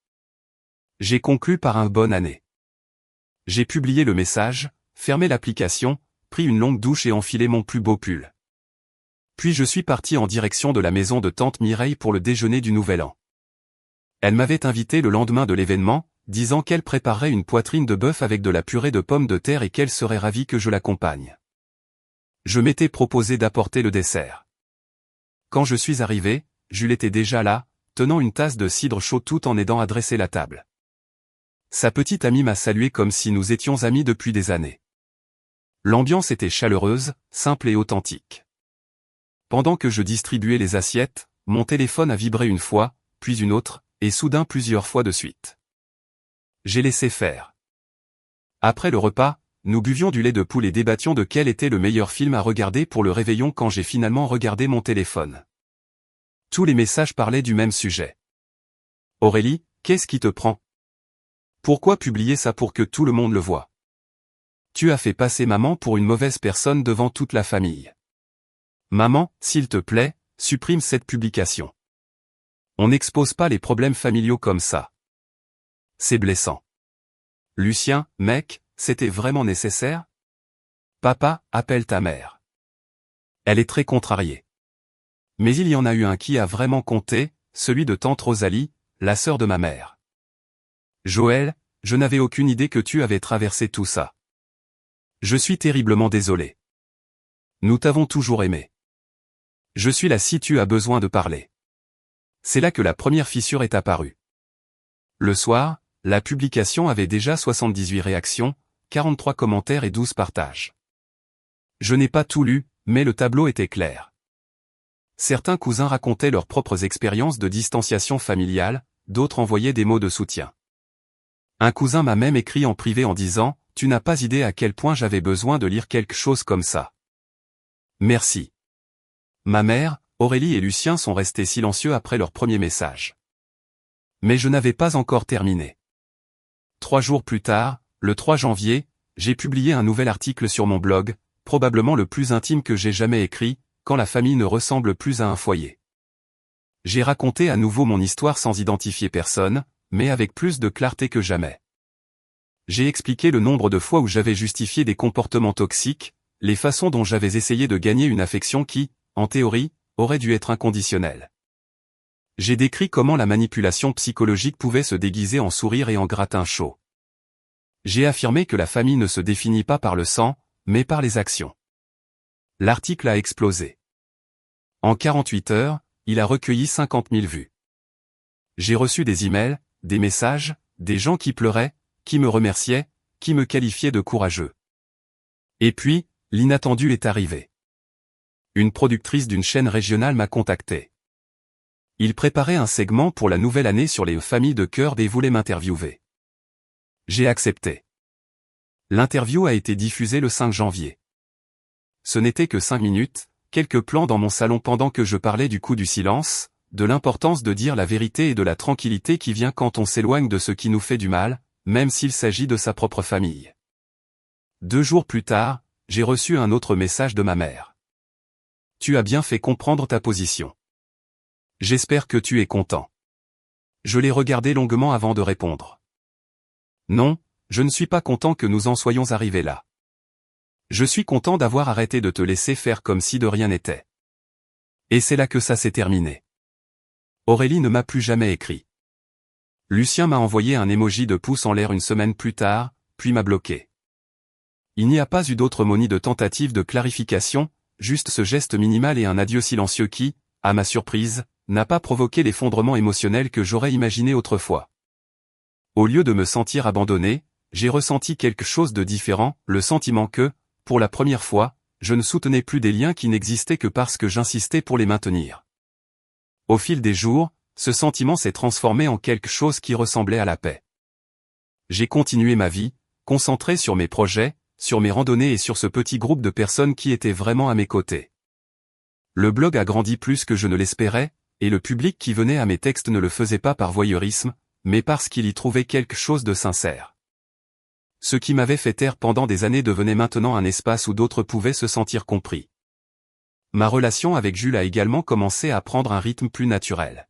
J'ai conclu par un bonne année. J'ai publié le message, fermé l'application, pris une longue douche et enfilé mon plus beau pull. Puis je suis parti en direction de la maison de tante Mireille pour le déjeuner du Nouvel An. Elle m'avait invité le lendemain de l'événement, disant qu'elle préparerait une poitrine de bœuf avec de la purée de pommes de terre et qu'elle serait ravie que je l'accompagne. Je m'étais proposé d'apporter le dessert. Quand je suis arrivé, Jules était déjà là, tenant une tasse de cidre chaud tout en aidant à dresser la table. Sa petite amie m'a salué comme si nous étions amis depuis des années. L'ambiance était chaleureuse, simple et authentique. Pendant que je distribuais les assiettes, mon téléphone a vibré une fois, puis une autre, et soudain plusieurs fois de suite. J'ai laissé faire. Après le repas, nous buvions du lait de poule et débattions de quel était le meilleur film à regarder pour le réveillon quand j'ai finalement regardé mon téléphone. Tous les messages parlaient du même sujet. Aurélie, qu'est-ce qui te prend? Pourquoi publier ça pour que tout le monde le voie? Tu as fait passer maman pour une mauvaise personne devant toute la famille. Maman, s'il te plaît, supprime cette publication. On n'expose pas les problèmes familiaux comme ça. C'est blessant. Lucien, mec, c'était vraiment nécessaire? Papa, appelle ta mère. Elle est très contrariée. Mais il y en a eu un qui a vraiment compté, celui de tante Rosalie, la sœur de ma mère. Joël, je n'avais aucune idée que tu avais traversé tout ça. Je suis terriblement désolé. Nous t'avons toujours aimé. Je suis là si tu as besoin de parler. C'est là que la première fissure est apparue. Le soir, la publication avait déjà 78 réactions, 43 commentaires et 12 partages. Je n'ai pas tout lu, mais le tableau était clair. Certains cousins racontaient leurs propres expériences de distanciation familiale, d'autres envoyaient des mots de soutien. Un cousin m'a même écrit en privé en disant « Tu n'as pas idée à quel point j'avais besoin de lire quelque chose comme ça. » Merci. Ma mère, Aurélie et Lucien sont restés silencieux après leur premier message. Mais je n'avais pas encore terminé. 3 jours plus tard, le 3 janvier, j'ai publié un nouvel article sur mon blog, probablement le plus intime que j'ai jamais écrit, quand la famille ne ressemble plus à un foyer. J'ai raconté à nouveau mon histoire sans identifier personne, mais avec plus de clarté que jamais. J'ai expliqué le nombre de fois où j'avais justifié des comportements toxiques, les façons dont j'avais essayé de gagner une affection qui, en théorie, aurait dû être inconditionnelle. J'ai décrit comment la manipulation psychologique pouvait se déguiser en sourire et en gratin chaud. J'ai affirmé que la famille ne se définit pas par le sang, mais par les actions. L'article a explosé. En 48 heures, il a recueilli 50 000 vues. J'ai reçu des emails, des messages, des gens qui pleuraient, qui me remerciaient, qui me qualifiaient de courageux. Et puis, l'inattendu est arrivé. Une productrice d'une chaîne régionale m'a contacté. Il préparait un segment pour la nouvelle année sur les familles de cœur et voulait m'interviewer. J'ai accepté. L'interview a été diffusée le 5 janvier. Ce n'était que 5 minutes, quelques plans dans mon salon pendant que je parlais du coup du silence, de l'importance de dire la vérité et de la tranquillité qui vient quand on s'éloigne de ce qui nous fait du mal, même s'il s'agit de sa propre famille. 2 jours plus tard, j'ai reçu un autre message de ma mère. Tu as bien fait comprendre ta position. J'espère que tu es content. Je l'ai regardé longuement avant de répondre. Non, je ne suis pas content que nous en soyons arrivés là. Je suis content d'avoir arrêté de te laisser faire comme si de rien n'était. Et c'est là que ça s'est terminé. Aurélie ne m'a plus jamais écrit. Lucien m'a envoyé un emoji de pouce en l'air une semaine plus tard, puis m'a bloqué. Il n'y a pas eu d'autre mot ni de tentative de clarification, juste ce geste minimal et un adieu silencieux qui, à ma surprise, n'a pas provoqué l'effondrement émotionnel que j'aurais imaginé autrefois. Au lieu de me sentir abandonné, j'ai ressenti quelque chose de différent, le sentiment que, pour la première fois, je ne soutenais plus des liens qui n'existaient que parce que j'insistais pour les maintenir. Au fil des jours, ce sentiment s'est transformé en quelque chose qui ressemblait à la paix. J'ai continué ma vie, concentré sur mes projets, sur mes randonnées et sur ce petit groupe de personnes qui étaient vraiment à mes côtés. Le blog a grandi plus que je ne l'espérais, et le public qui venait à mes textes ne le faisait pas par voyeurisme, mais parce qu'il y trouvait quelque chose de sincère. Ce qui m'avait fait taire pendant des années devenait maintenant un espace où d'autres pouvaient se sentir compris. Ma relation avec Jules a également commencé à prendre un rythme plus naturel.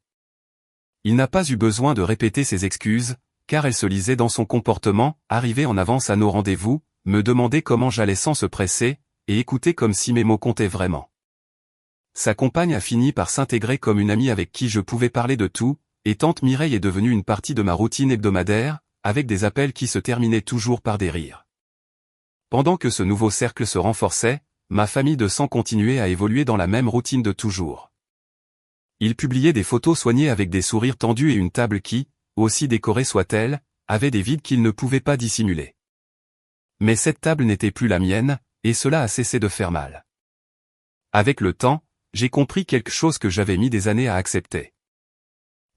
Il n'a pas eu besoin de répéter ses excuses, car elle se lisait dans son comportement, arriver en avance à nos rendez-vous, me demander comment j'allais sans se presser, et écouter comme si mes mots comptaient vraiment. Sa compagne a fini par s'intégrer comme une amie avec qui je pouvais parler de tout, et tante Mireille est devenue une partie de ma routine hebdomadaire, avec des appels qui se terminaient toujours par des rires. Pendant que ce nouveau cercle se renforçait, ma famille de sang continuait à évoluer dans la même routine de toujours. Il publiait des photos soignées avec des sourires tendus et une table qui, aussi décorée soit-elle, avait des vides qu'il ne pouvait pas dissimuler. Mais cette table n'était plus la mienne, et cela a cessé de faire mal. Avec le temps, j'ai compris quelque chose que j'avais mis des années à accepter.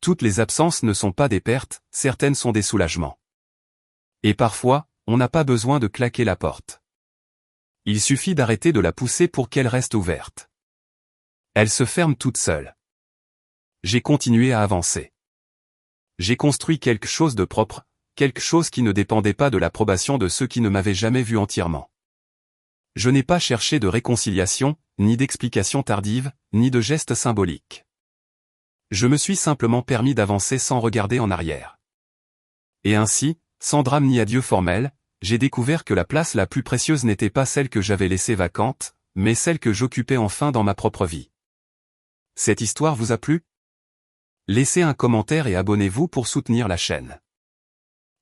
Toutes les absences ne sont pas des pertes, certaines sont des soulagements. Et parfois, on n'a pas besoin de claquer la porte. Il suffit d'arrêter de la pousser pour qu'elle reste ouverte. Elle se ferme toute seule. J'ai continué à avancer. J'ai construit quelque chose de propre, quelque chose qui ne dépendait pas de l'approbation de ceux qui ne m'avaient jamais vu entièrement. Je n'ai pas cherché de réconciliation, ni d'explication tardive, ni de gestes symboliques. Je me suis simplement permis d'avancer sans regarder en arrière. Et ainsi, sans drame ni adieu formel, j'ai découvert que la place la plus précieuse n'était pas celle que j'avais laissée vacante, mais celle que j'occupais enfin dans ma propre vie. Cette histoire vous a plu? Laissez un commentaire et abonnez-vous pour soutenir la chaîne.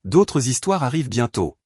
D'autres histoires arrivent bientôt.